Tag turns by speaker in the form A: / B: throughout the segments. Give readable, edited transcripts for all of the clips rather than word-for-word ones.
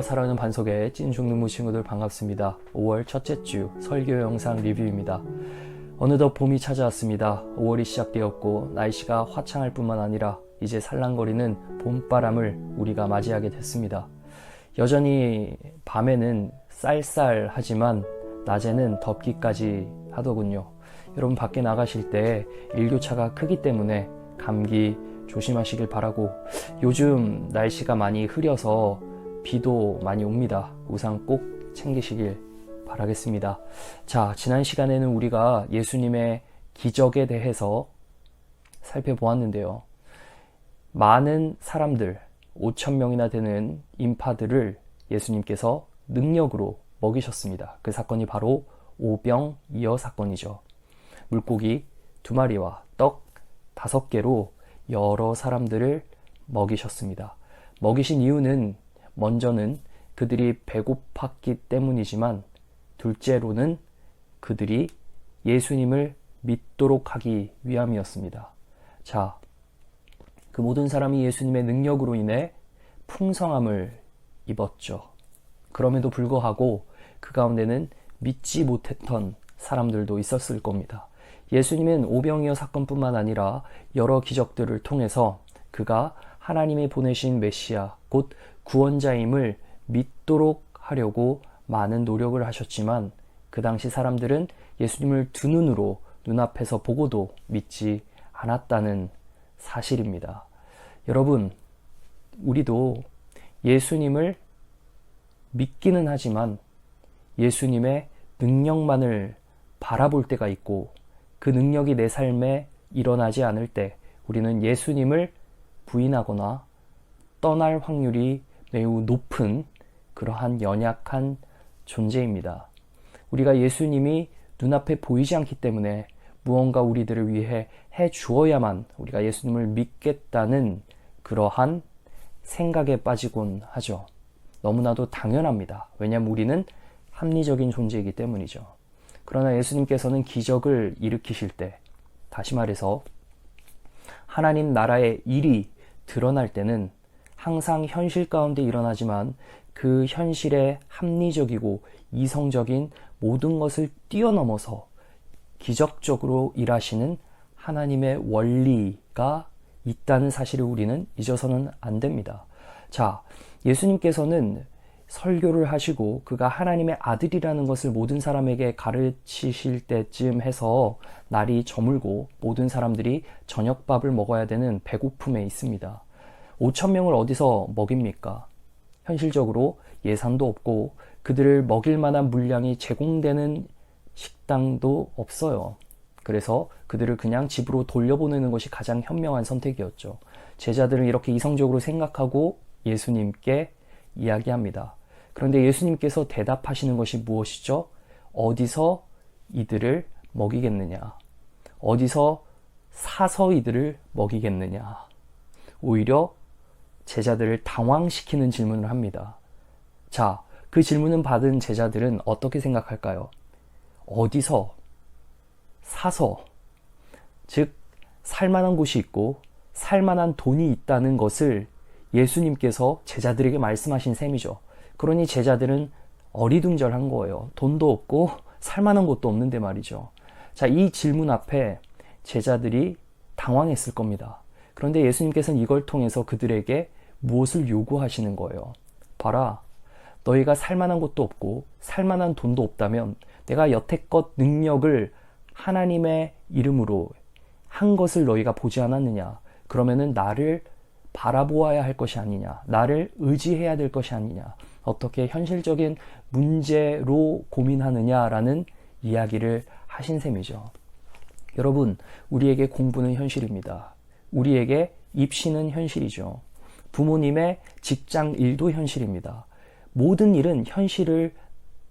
A: 사랑하는 반석의 찐 중능무 친구들 반갑습니다. 5월 첫째 주 설교 영상 리뷰입니다. 어느덧 봄이 찾아왔습니다. 5월이 시작되었고 날씨가 화창할 뿐만 아니라 이제 살랑거리는 봄바람을 우리가 맞이하게 됐습니다. 여전히 밤에는 쌀쌀하지만 낮에는 덥기까지 하더군요. 여러분 밖에 나가실 때 일교차가 크기 때문에 감기 조심하시길 바라고, 요즘 날씨가 많이 흐려서 비도 많이 옵니다. 우산 꼭 챙기시길 바라겠습니다. 자, 지난 시간에는 우리가 예수님의 기적에 대해서 살펴보았는데요. 많은 사람들, 5,000명이나 되는 인파들을 예수님께서 능력으로 먹이셨습니다. 그 사건이 바로 오병이어 사건이죠. 물고기 2마리와 떡 5개로 여러 사람들을 먹이셨습니다. 먹이신 이유는 먼저는 그들이 배고팠기 때문이지만, 둘째로는 그들이 예수님을 믿도록 하기 위함이었습니다. 자, 그 모든 사람이 예수님의 능력으로 인해 풍성함을 입었죠. 그럼에도 불구하고 그 가운데는 믿지 못했던 사람들도 있었을 겁니다. 예수님은 오병이어 사건뿐만 아니라 여러 기적들을 통해서 그가 하나님이 보내신 메시아, 곧 구원자임을 믿도록 하려고 많은 노력을 하셨지만, 그 당시 사람들은 예수님을 두 눈으로 눈앞에서 보고도 믿지 않았다는 사실입니다. 여러분, 우리도 예수님을 믿기는 하지만 예수님의 능력만을 바라볼 때가 있고, 그 능력이 내 삶에 일어나지 않을 때 우리는 예수님을 부인하거나 떠날 확률이 매우 높은 그러한 연약한 존재입니다. 우리가 예수님이 눈앞에 보이지 않기 때문에 무언가 우리들을 위해 해 주어야만 우리가 예수님을 믿겠다는 그러한 생각에 빠지곤 하죠. 너무나도 당연합니다. 왜냐하면 우리는 합리적인 존재이기 때문이죠. 그러나 예수님께서는 기적을 일으키실 때, 다시 말해서 하나님 나라의 일이 드러날 때는 항상 현실 가운데 일어나지만, 그 현실의 합리적이고 이성적인 모든 것을 뛰어넘어서 기적적으로 일하시는 하나님의 원리가 있다는 사실을 우리는 잊어서는 안 됩니다. 자, 예수님께서는 설교를 하시고 그가 하나님의 아들이라는 것을 모든 사람에게 가르치실 때쯤 해서 날이 저물고 모든 사람들이 저녁밥을 먹어야 되는 배고픔에 있습니다. 5,000명을 어디서 먹입니까? 현실적으로 예산도 없고 그들을 먹일 만한 물량이 제공되는 식당도 없어요. 그래서 그들을 그냥 집으로 돌려보내는 것이 가장 현명한 선택이었죠. 제자들은 이렇게 이성적으로 생각하고 예수님께 이야기합니다. 그런데 예수님께서 대답하시는 것이 무엇이죠? 어디서 이들을 먹이겠느냐? 어디서 사서 이들을 먹이겠느냐? 오히려 제자들을 당황시키는 질문을 합니다. 자, 그 질문을 받은 제자들은 어떻게 생각할까요? 어디서? 사서? 즉, 살만한 곳이 있고 살만한 돈이 있다는 것을 예수님께서 제자들에게 말씀하신 셈이죠. 그러니 제자들은 어리둥절한 거예요. 돈도 없고 살만한 곳도 없는데 말이죠. 자, 이 질문 앞에 제자들이 당황했을 겁니다. 그런데 예수님께서는 이걸 통해서 그들에게 무엇을 요구하시는 거예요? 봐라, 너희가 살만한 곳도 없고 살만한 돈도 없다면 내가 여태껏 능력을 하나님의 이름으로 한 것을 너희가 보지 않았느냐? 그러면은 나를 바라보아야 할 것이 아니냐, 나를 의지해야 될 것이 아니냐, 어떻게 현실적인 문제로 고민하느냐라는 이야기를 하신 셈이죠. 여러분, 우리에게 공부는 현실입니다. 우리에게 입시는 현실이죠. 부모님의 직장 일도 현실입니다. 모든 일은 현실을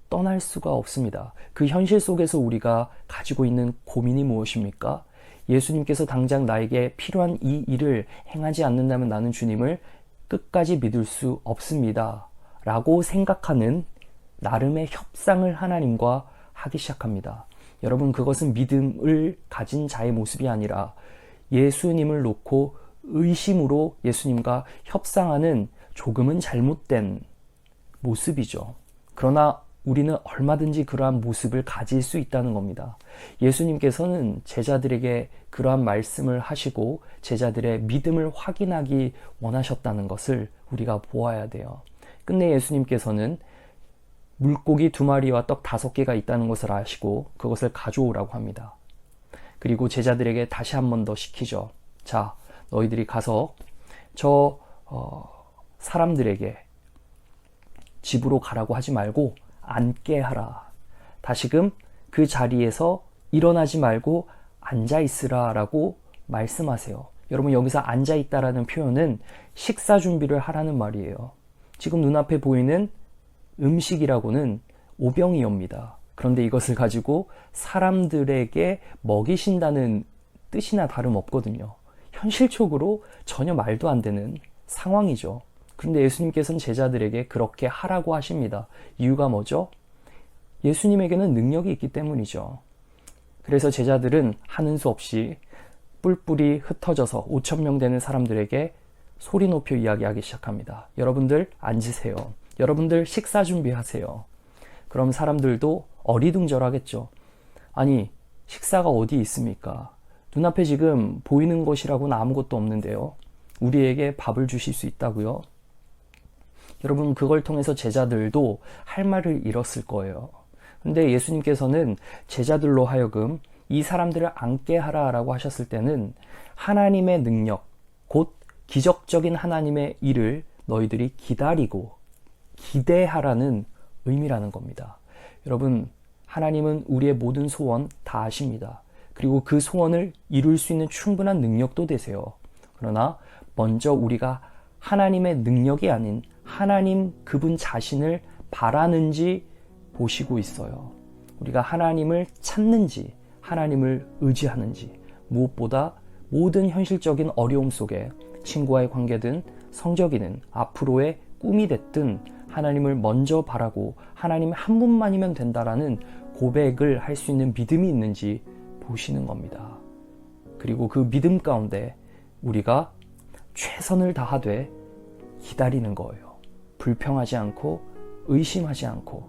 A: 떠날 수가 없습니다. 그 현실 속에서 우리가 가지고 있는 고민이 무엇입니까? 예수님께서 당장 나에게 필요한 이 일을 행하지 않는다면 나는 주님을 끝까지 믿을 수 없습니다. 라고 생각하는 나름의 협상을 하나님과 하기 시작합니다. 여러분, 그것은 믿음을 가진 자의 모습이 아니라 예수님을 놓고 의심으로 예수님과 협상하는 조금은 잘못된 모습이죠. 그러나 우리는 얼마든지 그러한 모습을 가질 수 있다는 겁니다. 예수님께서는 제자들에게 그러한 말씀을 하시고 제자들의 믿음을 확인하기 원하셨다는 것을 우리가 보아야 돼요. 끝내 예수님께서는 물고기 2마리와 떡 5개가 있다는 것을 아시고 그것을 가져오라고 합니다. 그리고 제자들에게 다시 한 번 더 시키죠. 자, 너희들이 가서 저 사람들에게 집으로 가라고 하지 말고 앉게 하라. 다시금 그 자리에서 일어나지 말고 앉아있으라 라고 말씀하세요. 여러분, 여기서 앉아있다라는 표현은 식사 준비를 하라는 말이에요. 지금 눈앞에 보이는 음식이라고는 오병이어입니다. 그런데 이것을 가지고 사람들에게 먹이신다는 뜻이나 다름없거든요. 현실적으로 전혀 말도 안 되는 상황이죠. 그런데 예수님께서는 제자들에게 그렇게 하라고 하십니다. 이유가 뭐죠? 예수님에게는 능력이 있기 때문이죠. 그래서 제자들은 하는 수 없이 뿔뿔이 흩어져서 5,000명 되는 사람들에게 소리 높여 이야기하기 시작합니다. 여러분들 앉으세요. 여러분들 식사 준비하세요. 그럼 사람들도 어리둥절하겠죠. 아니, 식사가 어디 있습니까? 눈앞에 지금 보이는 것이라고는 아무것도 없는데요. 우리에게 밥을 주실 수 있다고요? 여러분, 그걸 통해서 제자들도 할 말을 잃었을 거예요. 근데 예수님께서는 제자들로 하여금 이 사람들을 앉게 하라라고 하셨을 때는 하나님의 능력, 곧 기적적인 하나님의 일을 너희들이 기다리고 기대하라는 의미라는 겁니다. 여러분, 하나님은 우리의 모든 소원 다 아십니다. 그리고 그 소원을 이룰 수 있는 충분한 능력도 되세요. 그러나 먼저 우리가 하나님의 능력이 아닌 하나님 그분 자신을 바라는지 보시고 있어요. 우리가 하나님을 찾는지 하나님을 의지하는지, 무엇보다 모든 현실적인 어려움 속에 친구와의 관계든 성적이든 앞으로의 꿈이 됐든 하나님을 먼저 바라고 하나님 한 분만이면 된다라는 고백을 할 수 있는 믿음이 있는지 보시는 겁니다. 그리고 그 믿음 가운데 우리가 최선을 다하되 기다리는 거예요. 불평하지 않고 의심하지 않고,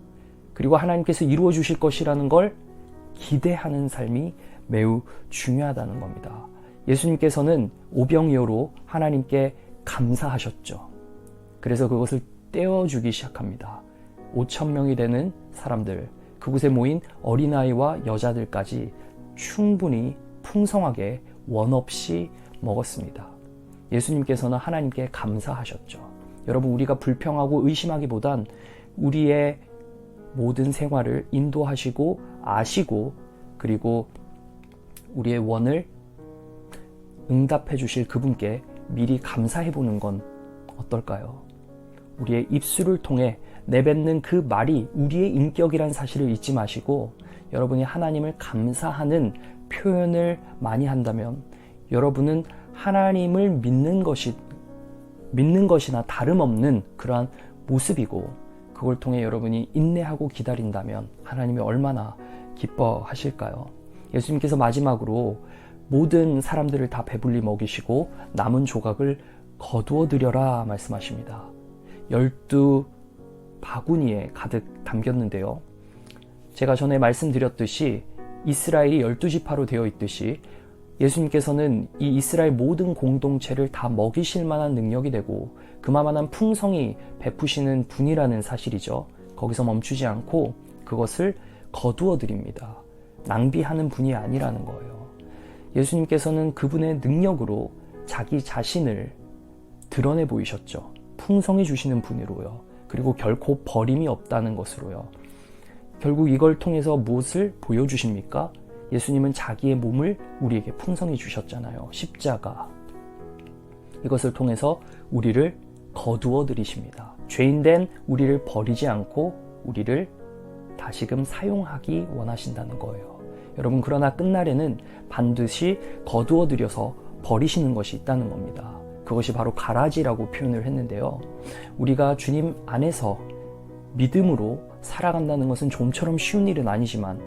A: 그리고 하나님께서 이루어 주실 것이라는 걸 기대하는 삶이 매우 중요하다는 겁니다. 예수님께서는 오병이어로 하나님께 감사하셨죠. 그래서 그것을 떼어주기 시작합니다. 5,000명이 되는 사람들, 그곳에 모인 어린아이와 여자들까지 충분히 풍성하게 원 없이 먹었습니다. 예수님께서는 하나님께 감사하셨죠. 여러분, 우리가 불평하고 의심하기보단 우리의 모든 생활을 인도하시고 아시고 그리고 우리의 원을 응답해 주실 그분께 미리 감사해 보는 건 어떨까요? 우리의 입술을 통해 내뱉는 그 말이 우리의 인격이란 사실을 잊지 마시고 여러분이 하나님을 감사하는 표현을 많이 한다면 여러분은 하나님을 믿는 것이나 다름없는 그러한 모습이고, 그걸 통해 여러분이 인내하고 기다린다면 하나님이 얼마나 기뻐하실까요? 예수님께서 마지막으로 모든 사람들을 다 배불리 먹이시고 남은 조각을 거두어 드려라 말씀하십니다. 12 바구니에 가득 담겼는데요. 제가 전에 말씀드렸듯이 이스라엘이 12지파로 되어 있듯이 예수님께서는 이 이스라엘 모든 공동체를 다 먹이실 만한 능력이 되고 그만한 풍성이 베푸시는 분이라는 사실이죠. 거기서 멈추지 않고 그것을 거두어 드립니다. 낭비하는 분이 아니라는 거예요. 예수님께서는 그분의 능력으로 자기 자신을 드러내 보이셨죠. 풍성히 주시는 분으로요. 그리고 결코 버림이 없다는 것으로요. 결국 이걸 통해서 무엇을 보여주십니까? 예수님은 자기의 몸을 우리에게 풍성히 주셨잖아요. 십자가. 이것을 통해서 우리를 거두어 들이십니다. 죄인된 우리를 버리지 않고 우리를 다시금 사용하기 원하신다는 거예요. 여러분, 그러나 끝날에는 반드시 거두어 들여서 버리시는 것이 있다는 겁니다. 그것이 바로 가라지라고 표현을 했는데요. 우리가 주님 안에서 믿음으로 살아간다는 것은 좀처럼 쉬운 일은 아니지만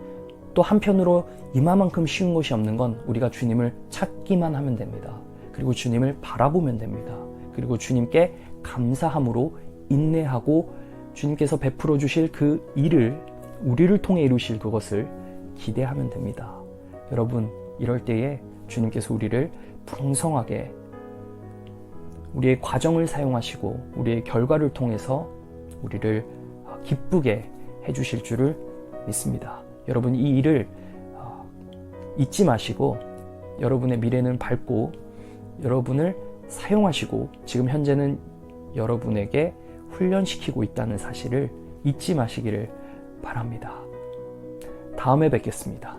A: 또 한편으로 이마만큼 쉬운 것이 없는 건 우리가 주님을 찾기만 하면 됩니다. 그리고 주님을 바라보면 됩니다. 그리고 주님께 감사함으로 인내하고 주님께서 베풀어 주실 그 일을 우리를 통해 이루실 그것을 기대하면 됩니다. 여러분, 이럴 때에 주님께서 우리를 풍성하게 우리의 과정을 사용하시고 우리의 결과를 통해서 우리를 기쁘게 해주실 줄을 믿습니다. 여러분, 이 일을 잊지 마시고 여러분의 미래는 밝고 여러분을 사용하시고 지금 현재는 여러분에게 훈련시키고 있다는 사실을 잊지 마시기를 바랍니다. 다음에 뵙겠습니다.